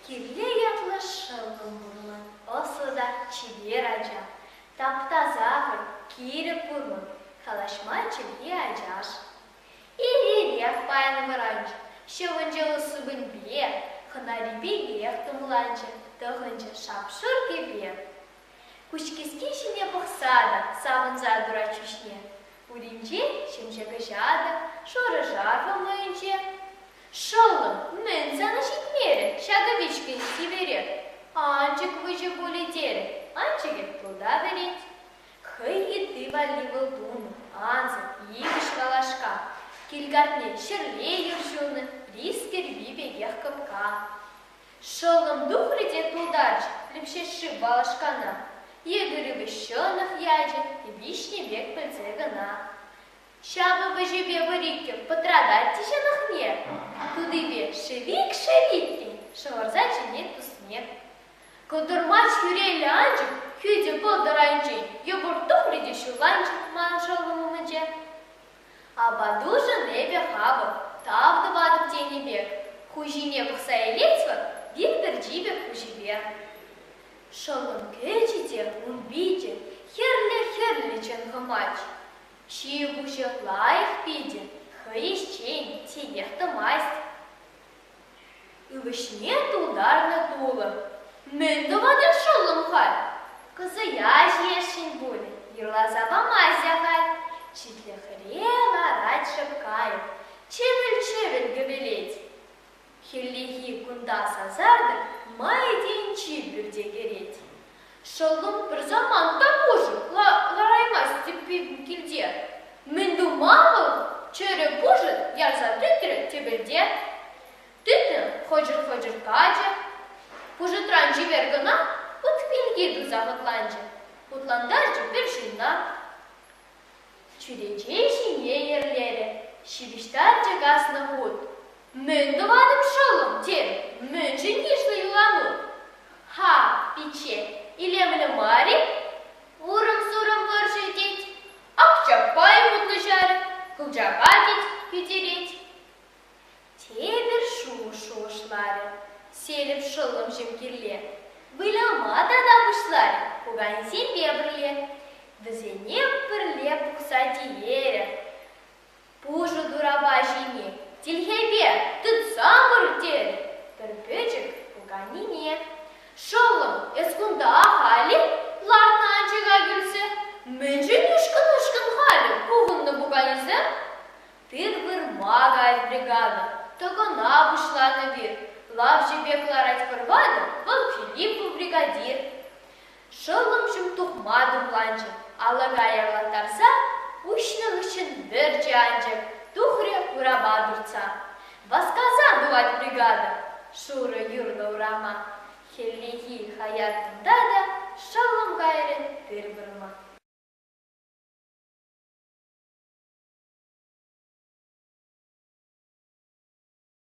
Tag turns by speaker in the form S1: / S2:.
S1: Кирле ятлы шылым бурмын, осыда чибер ажа. Таптазағыр, кире пурмын, халашма чилге ажаш. Илерек пайны варанчы, шевынжылы субын бе, хынарибегех тумланчы, тығынчы шапшыр кебе. Кучкеске шине бұқсада, савынза дурачушне. Уринче шымжығы жады, шоры жарғы мүйінче. Шылым, мен заны шитмері, шагавичкін сиберек. Анчык выжы булетері, анчыгет туда вереть. Хый еды валивыл дуну, анзы, егіш калашка. Килгартне шырле юржуны, рискер бибегех кыпка. Шылым духрыде тулдарч, лепшеші балашкана. Егірі вещенных яджет, и вишне бег пыльце гына. Шабы выживе вырикке, потрадать тишенах нет. Тудыбе шевик-шевикки, шаварзачи нет туснет. Кудурмач юрели анчик, хюде полдоранчик, юбур тухриде шуланчик, маншолому мыже. А бадужа небе хабы, тавды вадып тени бег. Хужине бұқса елетсва, биктір джибе хужибе. Шолым кечите, унбите, херле-херле чен хымач. Чьи бушек лаих пиде, хыиш чень, тегехта масть. И вышне ударно тулы. Мэнду вадыр шолым халь. Кызыяж ешень були, ерлазаба мазя халь. Читле хрела рать шепкаев, чевель-чевель габелеть. Хиллихи кунда сазарды, майден чибюрде гереть. Шолым бір заман табужы, лараймас теппен келде. Мэнду мамыл, чөрі бужы, ярза түтірі тебелде. Түтін хожыр-хожыр каджы. Пужытран жібергіна, ұтпелге дұзағытланжы. Ұтландаржы бір жынна. Чүреже жіне ерлері, шибіштар жығасына ғуд. Мэнду вадым шолым тер, мэн жынешлы юлану. Ха, пиче. Илемлі мари, урым-сурым выржы деть, акчапай мутны жары, кылжаға деть, күдереть. Тебір шу-шушлары, селіп шылым жемкерле, выламада да бұшлары, куган зембе бірле, дызене бірле бұқса диері. Пужы дураба жіне, тельхебе, тұтсам бұртері, бір бөджік куганине. Шолым, эскунда хали, лартна анчыға гүлсі, мэнжі нүшкін-нүшкін хали, куғынны бұғанызы. Тыр вырмага ай бригада, тағына бұшланы бір, лав жебеклар айтпырвады, бұл Филиппу бригадир. Шолым жым тұхмадым ланчы, алыға ярлатарса, ұшның үшін бір жанжы, тухре ураба дұрца. Басказан бывать бригада, шуры юрлы урама. Хеллихи хаятында да шалым